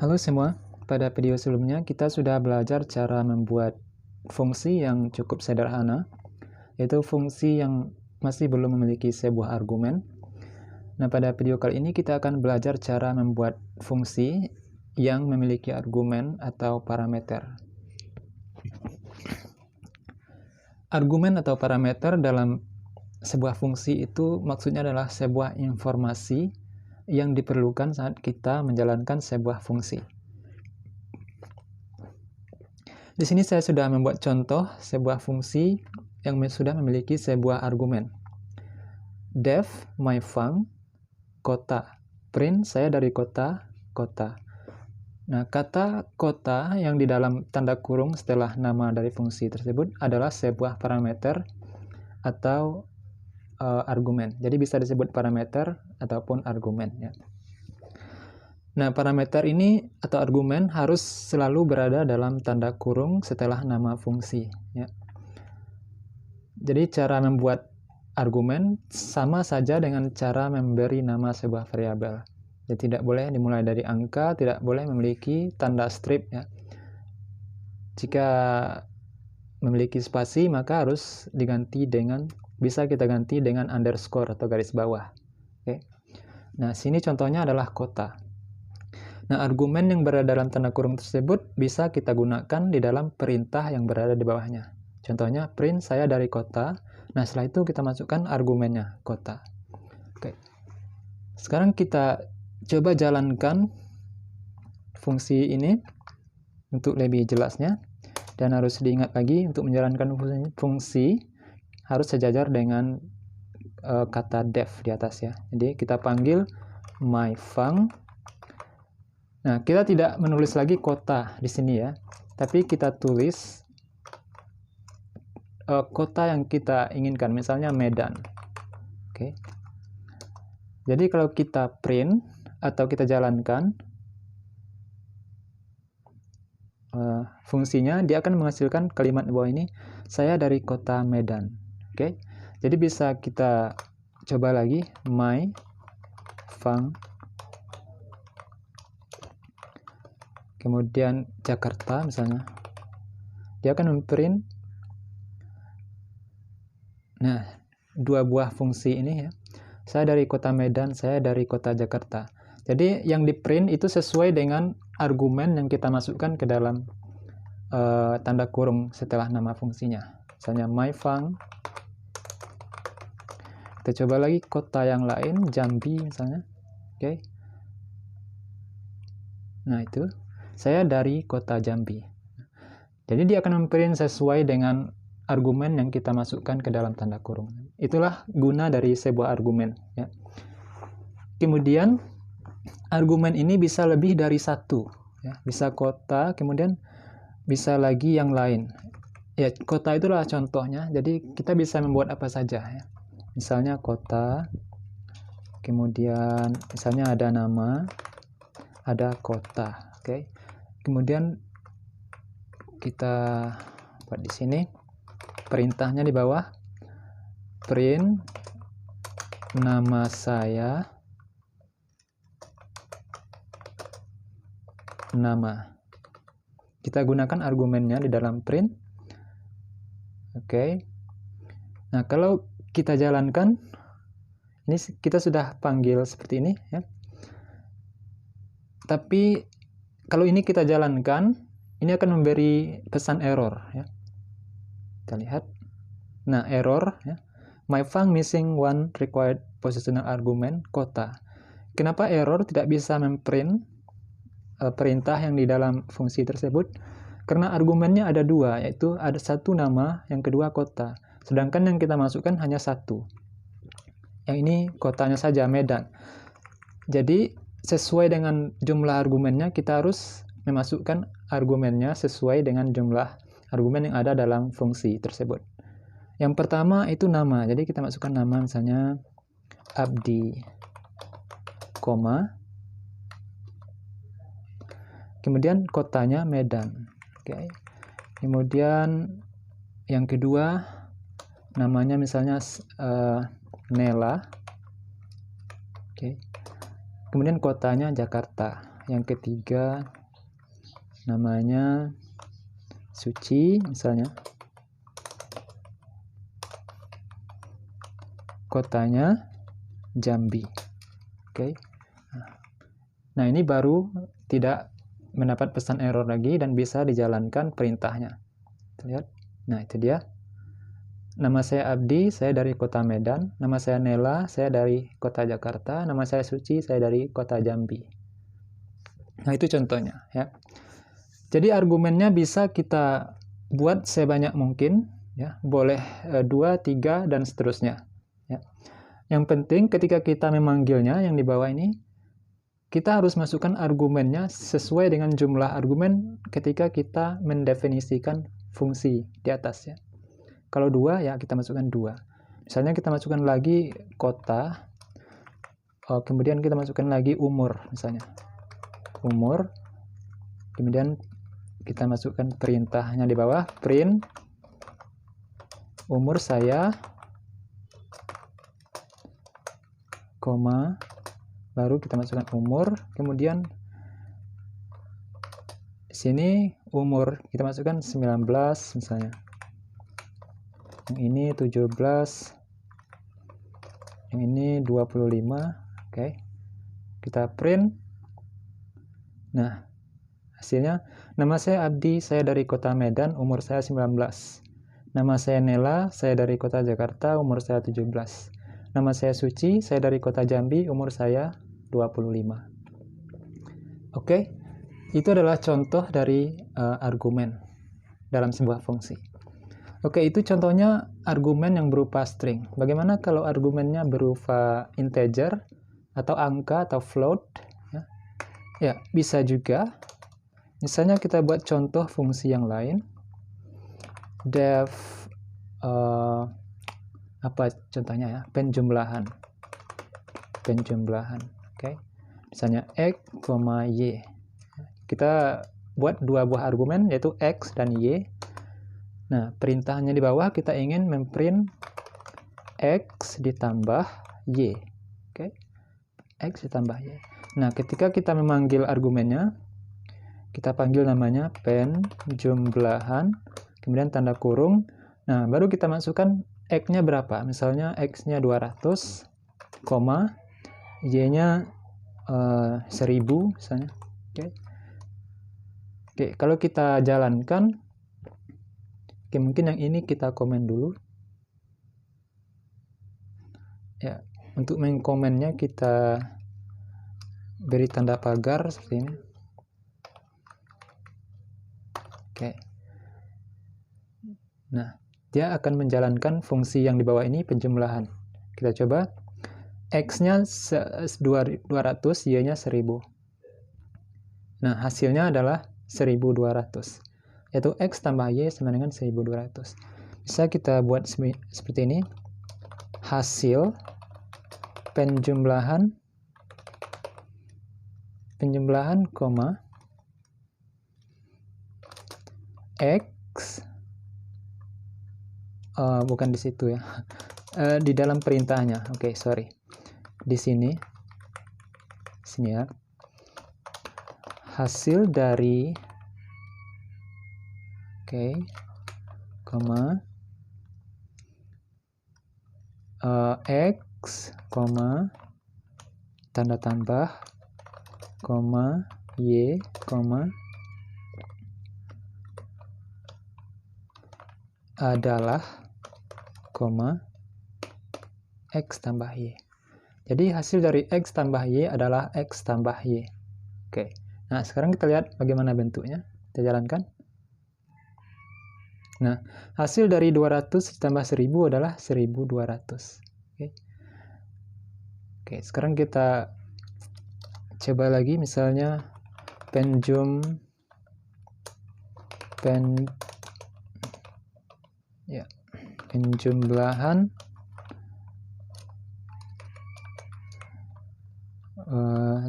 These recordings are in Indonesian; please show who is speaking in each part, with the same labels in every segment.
Speaker 1: Halo semua, pada video sebelumnya kita sudah belajar cara membuat fungsi yang cukup sederhana, yaitu fungsi yang masih belum memiliki sebuah argumen. Nah, pada video kali ini kita akan belajar cara membuat fungsi yang memiliki argumen atau parameter. Argumen atau parameter dalam sebuah fungsi itu maksudnya adalah sebuah informasi yang diperlukan saat kita menjalankan sebuah fungsi. Di sini saya sudah membuat contoh sebuah fungsi yang sudah memiliki sebuah argumen. Def myFung kota. Print saya dari kota. Nah, kata kota yang di dalam tanda kurung setelah nama dari fungsi tersebut adalah sebuah parameter atau argumen. Jadi bisa disebut parameter ataupun argumen. Ya. Nah, parameter ini atau argumen harus selalu berada dalam tanda kurung setelah nama fungsi. Ya. Jadi cara membuat argumen sama saja dengan cara memberi nama sebuah variabel. Jadi tidak boleh dimulai dari angka, tidak boleh memiliki tanda strip. Ya. Jika memiliki spasi, maka harus diganti dengan, bisa kita ganti dengan underscore atau garis bawah. Oke. Nah, sini contohnya adalah kota. Nah, argumen yang berada dalam tanda kurung tersebut bisa kita gunakan di dalam perintah yang berada di bawahnya. Contohnya, print saya dari kota. Nah, setelah itu kita masukkan argumennya, kota. Oke. Sekarang kita coba jalankan fungsi ini untuk lebih jelasnya. Dan harus diingat lagi, untuk menjalankan fungsi harus sejajar dengan kata def di atas ya. Jadi kita panggil myFung. Nah, kita tidak menulis lagi kota di sini ya, tapi kita tulis kota yang kita inginkan, misalnya Medan. Oke. Jadi kalau kita print atau kita jalankan fungsinya, dia akan menghasilkan kalimat di bawah ini, saya dari kota Medan. Oke. Jadi bisa kita coba lagi, myFung, kemudian Jakarta misalnya. Dia akan memprint, nah, dua buah fungsi ini ya. Saya dari kota Medan, saya dari kota Jakarta. Jadi yang di print itu sesuai dengan argumen yang kita masukkan ke dalam tanda kurung setelah nama fungsinya. Misalnya myFung. Kita coba lagi kota yang lain, Jambi misalnya. Oke. Nah, itu saya dari kota Jambi. Jadi dia akan memprint sesuai dengan argumen yang kita masukkan ke dalam tanda kurung. Itulah guna dari sebuah argumen. Ya. Kemudian argumen ini bisa lebih dari satu. Ya. Bisa kota, kemudian bisa lagi yang lain. Ya, kota itulah contohnya. Jadi kita bisa membuat apa saja. Ya. Misalnya kota, kemudian misalnya ada nama, ada kota. Oke. Kemudian kita buat di sini perintahnya di bawah, print nama saya, nama. Kita gunakan argumennya di dalam print. Oke. Nah, kalau kita jalankan, ini kita sudah panggil seperti ini ya. Tapi kalau ini kita jalankan, ini akan memberi pesan error ya. Kita lihat. Nah, error ya. myFung missing one required positional argument kota. Kenapa error tidak bisa memprint perintah yang di dalam fungsi tersebut? Karena argumennya ada dua, yaitu ada satu nama, yang kedua kota. Sedangkan yang kita masukkan hanya satu. Yang ini kotanya saja, Medan. Jadi sesuai dengan jumlah argumennya, kita harus memasukkan argumennya sesuai dengan jumlah argumen yang ada dalam fungsi tersebut. Yang pertama itu nama. Jadi kita masukkan nama misalnya Abdi, koma. Kemudian kotanya Medan. Oke. Kemudian yang kedua namanya misalnya Nela. Oke. Kemudian kotanya Jakarta. yang ketiga namanya Suci misalnya, kotanya Jambi. Oke. Nah, ini baru tidak mendapat pesan error lagi dan bisa dijalankan perintahnya. Lihat. Nah, itu dia. Nama saya Abdi, saya dari kota Medan. Nama saya Nela, saya dari kota Jakarta. Nama saya Suci, saya dari kota Jambi. Nah, itu contohnya ya. Jadi argumennya bisa kita buat sebanyak mungkin ya. Boleh 2, 3 dan seterusnya ya. Yang penting ketika kita memanggilnya yang di bawah ini, kita harus masukkan argumennya sesuai dengan jumlah argumen ketika kita mendefinisikan fungsi di atas ya. Kalau 2, ya kita masukkan 2. Misalnya kita masukkan lagi kota, kemudian kita masukkan lagi umur, misalnya. Umur, kemudian kita masukkan perintahnya di bawah, print umur saya, koma, baru kita masukkan umur, kemudian di sini umur, kita masukkan 19 misalnya. Yang ini 17, yang ini 25, oke. Kita print. Nah, hasilnya, nama saya Abdi, saya dari kota Medan, umur saya 19. Nama saya Nela, saya dari kota Jakarta, umur saya 17. Nama saya Suci, saya dari kota Jambi, umur saya 25. Oke, itu adalah contoh dari argumen dalam sebuah fungsi. Oke, itu contohnya argumen yang berupa string. Bagaimana kalau argumennya berupa integer, atau angka, atau float? Ya, bisa juga. Misalnya kita buat contoh fungsi yang lain. Def, apa contohnya ya? Penjumlahan. Penjumlahan, oke. Misalnya X, Y. Kita buat dua buah argumen, yaitu X dan Y. Nah, perintahnya di bawah kita ingin memprint X ditambah Y. Oke. X ditambah Y. Nah, ketika kita memanggil argumennya, kita panggil namanya penjumlahan, kemudian tanda kurung. Nah, baru kita masukkan X-nya berapa. Misalnya X-nya 200, Y-nya 1000 misalnya. Oke. Oke, kalau kita jalankan, oke, mungkin yang ini kita komen dulu. Ya, untuk mengkomennya kita beri tanda pagar seperti ini. Oke. Nah, dia akan menjalankan fungsi yang di bawah ini, penjumlahan. Kita coba. X-nya 200, Y-nya 1000. Nah, hasilnya adalah 1200. Yaitu X tambah Y sama dengan 1200. Bisa kita buat seperti ini. Hasil penjumlahan, koma, X, bukan di situ ya. Di dalam perintahnya. Oke, sorry. Di sini ya. Hasil dari koma X, tanda tambah, Y, adalah, X tambah Y. Jadi hasil dari X tambah Y adalah X tambah Y. Oke. Nah, sekarang kita lihat bagaimana bentuknya. Kita jalankan. Nah, hasil dari 200 ditambah 1000 adalah 1200. Oke, sekarang kita coba lagi, misalnya penjumlahan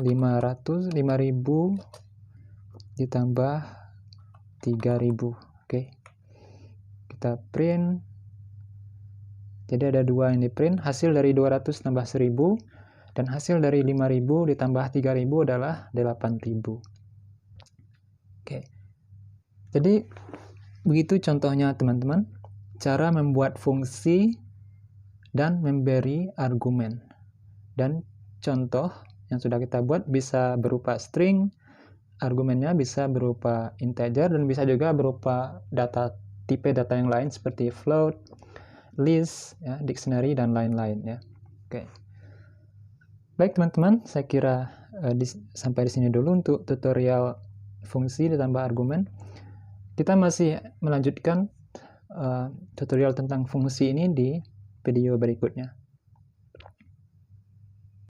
Speaker 1: 5000 ditambah 3000. Oke. Kita print. Jadi ada dua yang di print. Hasil dari 200 tambah 1000 Dan hasil dari 5.000 ditambah 3.000 adalah 8.000. Oke. Jadi begitu contohnya teman-teman, cara membuat fungsi dan memberi argumen. Dan contoh yang sudah kita buat bisa berupa string, argumennya bisa berupa integer, dan bisa juga berupa tipe data yang lain seperti float, list, ya, dictionary, dan lain-lain. Ya. Oke. Baik teman-teman, saya kira sampai di sini dulu untuk tutorial fungsi ditambah argumen. Kita masih melanjutkan tutorial tentang fungsi ini di video berikutnya.